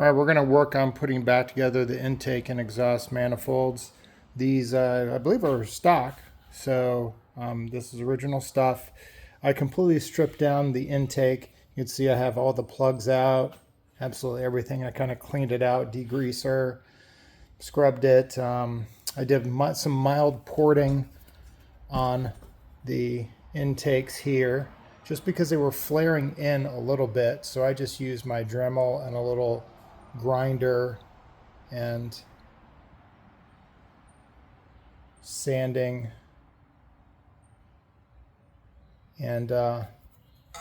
All right, we're going to work on putting back together the intake and exhaust manifolds. These, I believe, are stock, so this is original stuff. I completely stripped down the intake. You can see I have all the plugs out, absolutely everything. I kind of cleaned it out, degreaser, scrubbed it. I did some mild porting on the intakes here, just because they were flaring in a little bit. So I just used my Dremel and a little grinder and sanding and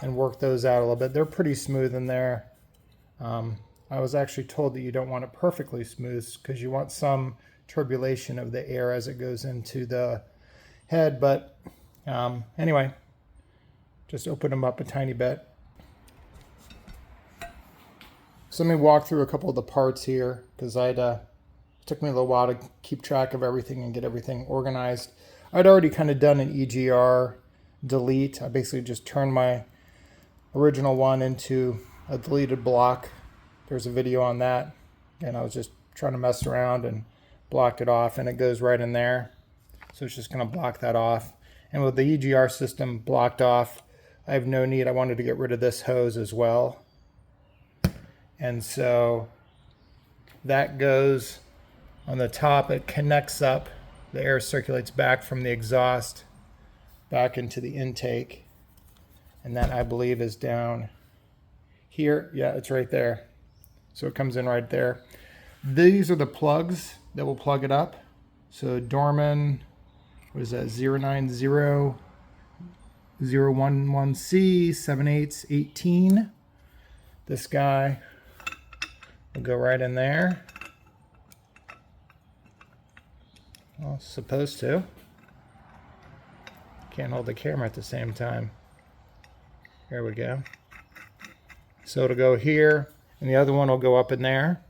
work those out a little bit. They're pretty smooth in there. I was actually told that you don't want it perfectly smooth because you want some turbulation of the air as it goes into the head. But anyway, just open them up a tiny bit. So let me walk through a couple of the parts here, because it took me a little while to keep track of everything and get everything organized. I'd already kind of done an EGR delete. I basically just turned my original one into a deleted block. There's a video on that, and I was just trying to mess around and blocked it off, and it goes right in there. So it's just going to block that off. And with the EGR system blocked off, I have no need. I wanted to get rid of this hose as well. And so that goes on the top. It connects up. The air circulates back from the exhaust back into the intake. And that, I believe, is down here. Yeah, it's right there. So it comes in right there. These are the plugs that will plug it up. So Dorman, what is that, 090011C 7/8 This guy will go right in there. Well, supposed to. Can't hold the camera at the same time. There we go. So it'll go here, and the other one will go up in there.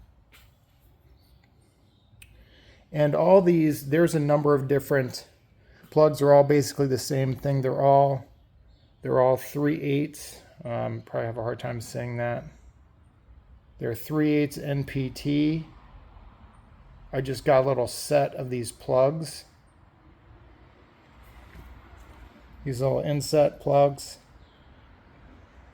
And all these, there's a number of different plugs. Are all basically the same thing. They're all 3/8. Probably have a hard time saying that. They're 3/8 NPT. I just got a little set of these plugs. These little inset plugs.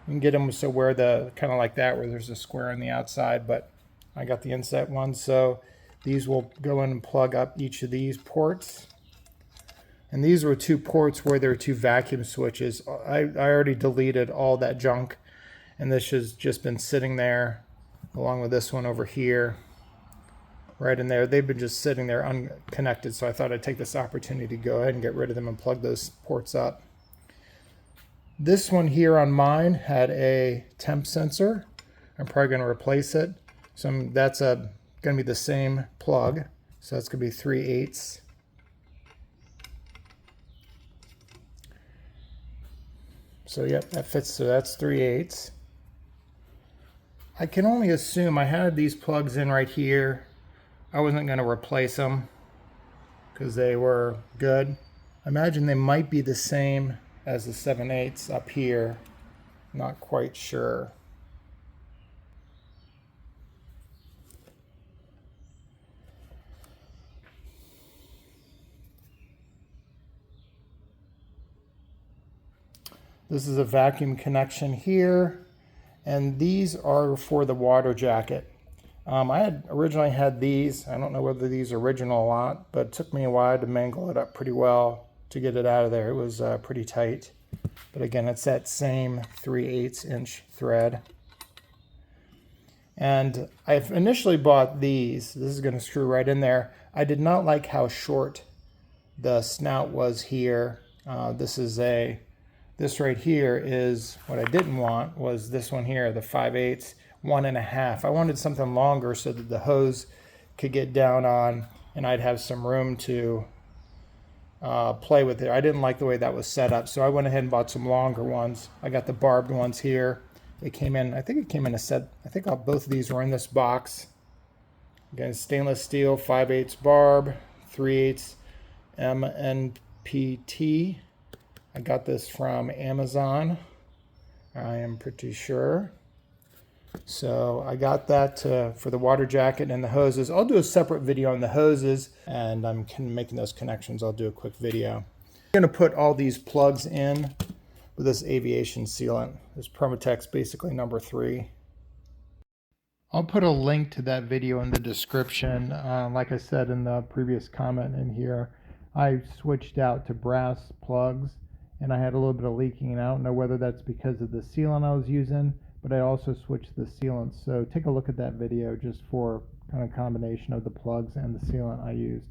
You can get them so where the kind of like that, where there's a square on the outside, but I got the inset ones. So these will go in and plug up each of these ports. And these were 2 ports where there are 2 vacuum switches. I already deleted all that junk, and this has just been sitting there along with this one over here, right in there. They've been just sitting there unconnected, so I thought I'd take this opportunity to go ahead and get rid of them and plug those ports up. This one here on mine had a temp sensor. I'm probably going to replace it. So that's going to be the same plug. So that's going to be 3/8. So yep, that fits. So that's 3/8. I can only assume I had these plugs in right here. I wasn't going to replace them because they were good. I imagine they might be the same as the 7/8 up here. Not quite sure. This is a vacuum connection here, and these are for the water jacket. I had originally had these. I don't know whether these are original or not, but it took me a while to mangle it up pretty well to get it out of there. It was pretty tight. But again, it's that same 3/8 inch thread. And I've initially bought these. This is going to screw right in there. I did not like how short the snout was here. This right here is what I didn't want, was this one here, the 5/8, 1.5. I wanted something longer so that the hose could get down on and I'd have some room to play with it. I didn't like the way that was set up, so I went ahead and bought some longer ones. I got the barbed ones here. It came in, I think it came in a set. I think both of these were in this box. Again, stainless steel, 5/8 barb, 3/8 MNPT. I got this from Amazon, I am pretty sure. So I got that for the water jacket and the hoses. I'll do a separate video on the hoses, and I'm making those connections. I'll do a quick video. I'm going to put all these plugs in with this aviation sealant. This Permatex basically number 3. I'll put a link to that video in the description. Like I said in the previous comment in here, I switched out to brass plugs, and I had a little bit of leaking, and I don't know whether that's because of the sealant I was using, but I also switched the sealant. So take a look at that video just for kind of combination of the plugs and the sealant I used.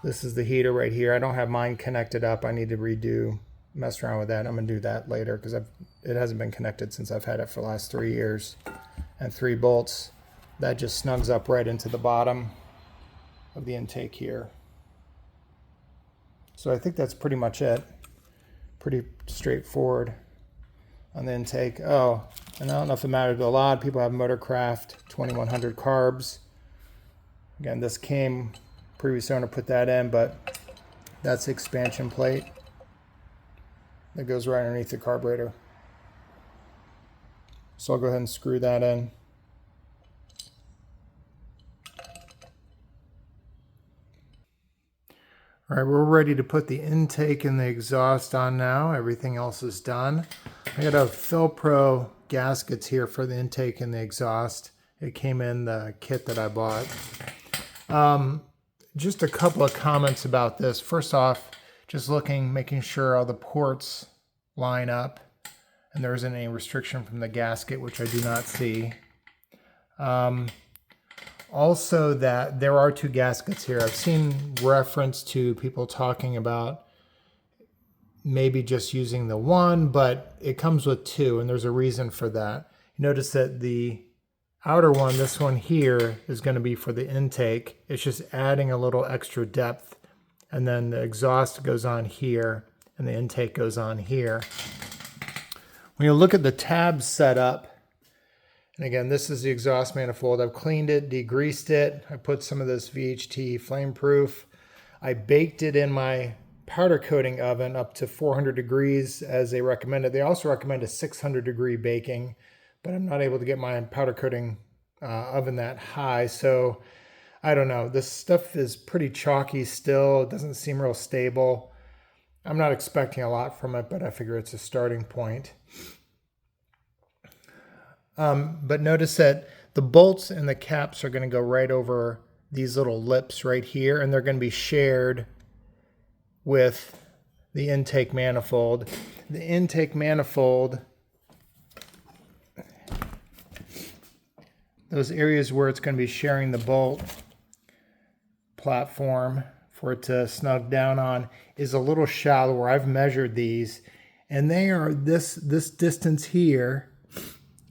This is the heater right here. I don't have mine connected up. I need to mess around with that. I'm gonna do that later because it hasn't been connected since I've had it for the last 3 years. And 3 bolts. That just snugs up right into the bottom of the intake here. So I think that's pretty much it. Pretty straightforward on the intake. Oh, and I don't know if it matters, but a lot of people have Motorcraft 2100 carbs. Again, this came, previous owner put that in, but that's the expansion plate that goes right underneath the carburetor. So I'll go ahead and screw that in. All right, we're ready to put the intake and the exhaust on now. Everything else is done. I got a Felpro gaskets here for the intake and the exhaust. It came in the kit that I bought. Just a couple of comments about this. First off, just making sure all the ports line up and there isn't any restriction from the gasket, which I do not see. Also, that there are 2 gaskets here. I've seen reference to people talking about maybe just using the one, but it comes with 2, and there's a reason for that. You notice that the outer one, this one here, is going to be for the intake. It's just adding a little extra depth, and then the exhaust goes on here, and the intake goes on here. When you look at the tabs set up, and again, this is the exhaust manifold. I've cleaned it, degreased it. I put some of this VHT flame proof. I baked it in my powder coating oven up to 400 degrees as they recommended. They also recommend a 600 degree baking, but I'm not able to get my powder coating oven that high. So I don't know. This stuff is pretty chalky still. It doesn't seem real stable. I'm not expecting a lot from it, but I figure it's a starting point. But notice that the bolts and the caps are going to go right over these little lips right here, and they're going to be shared with the intake manifold. The intake manifold, those areas where it's going to be sharing the bolt platform for it to snug down on, is a little shallower. I've measured these, and they are this distance here.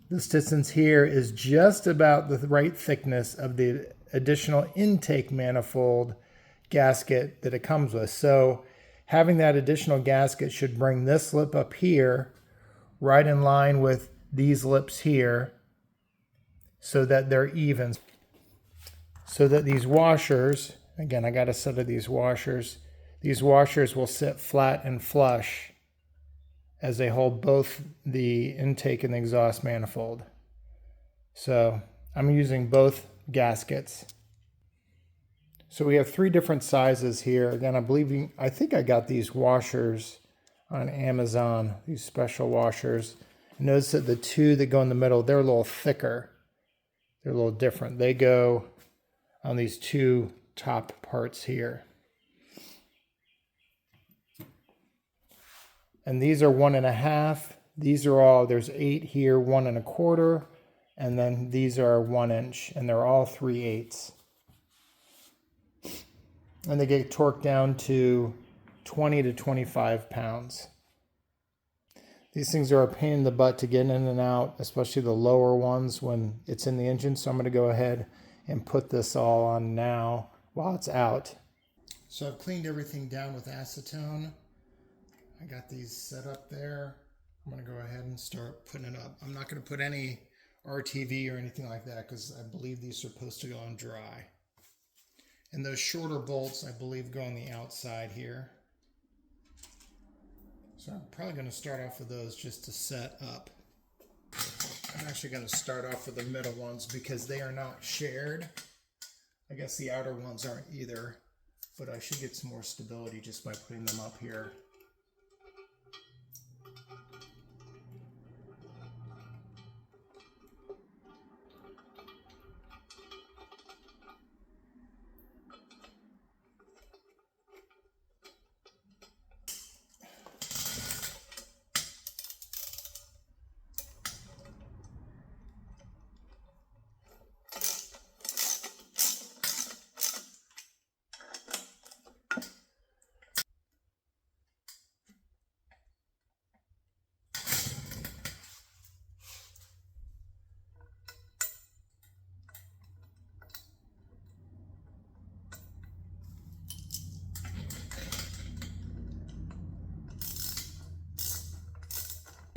This distance here is just about the right thickness of the additional intake manifold gasket that it comes with. So having that additional gasket should bring this lip up here right in line with these lips here so that they're even. So that these washers, again, I got a set of these washers will sit flat and flush as they hold both the intake and the exhaust manifold. So I'm using both gaskets. So we have 3 different sizes here. Again, I think I got these washers on Amazon, these special washers. Notice that the 2 that go in the middle, they're a little thicker. They're a little different. They go on these 2 top parts here. And these are 1.5. These are all, there's 8 here, 1 1/4, and then these are 1 inch, and they're all 3/8. And they get torqued down to 20 to 25 pounds. These things are a pain in the butt to get in and out, especially the lower ones when it's in the engine. So I'm going to go ahead and put this all on now while it's out. So I've cleaned everything down with acetone. I got these set up there. I'm going to go ahead and start putting it up. I'm not going to put any RTV or anything like that because I believe these are supposed to go on dry. And those shorter bolts, I believe, go on the outside here. So I'm probably going to start off with those just to set up. I'm actually going to start off with the middle ones because they are not shared. I guess the outer ones aren't either, but I should get some more stability just by putting them up here.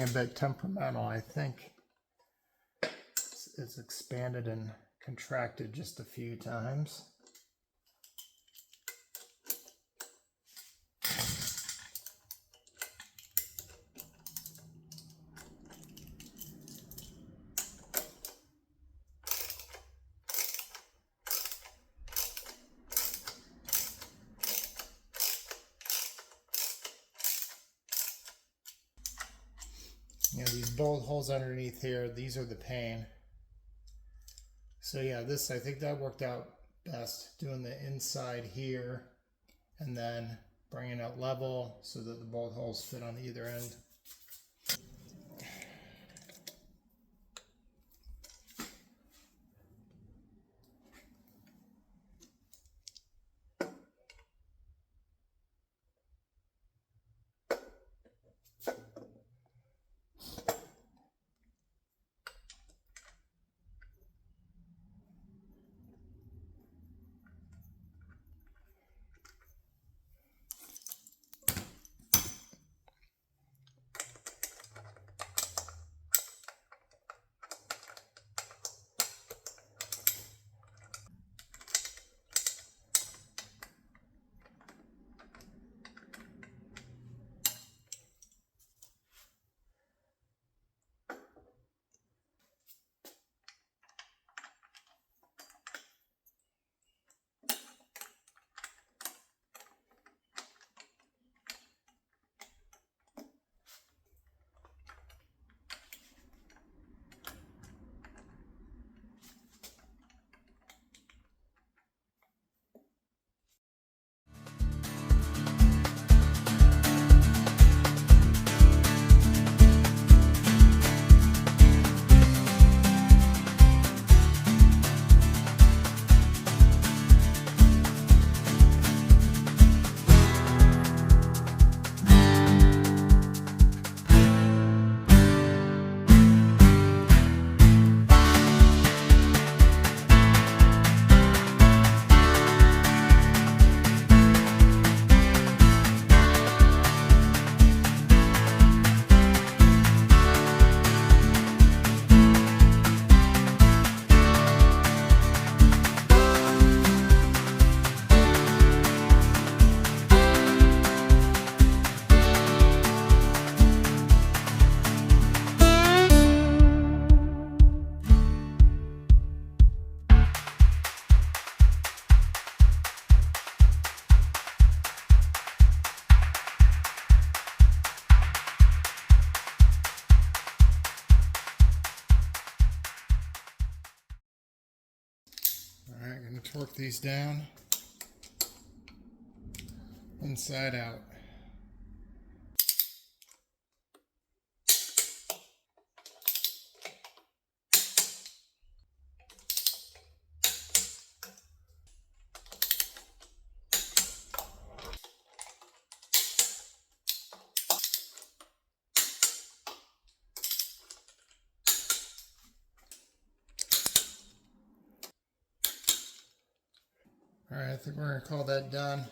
A bit temperamental, I think it's expanded and contracted just a few times. You know, these bolt holes underneath here, these are the pain. So yeah, this, I think that worked out best, doing the inside here and then bringing it level so that the bolt holes fit on either end. All right, I'm going to torque these down inside out. All right, I think we're going to call that done.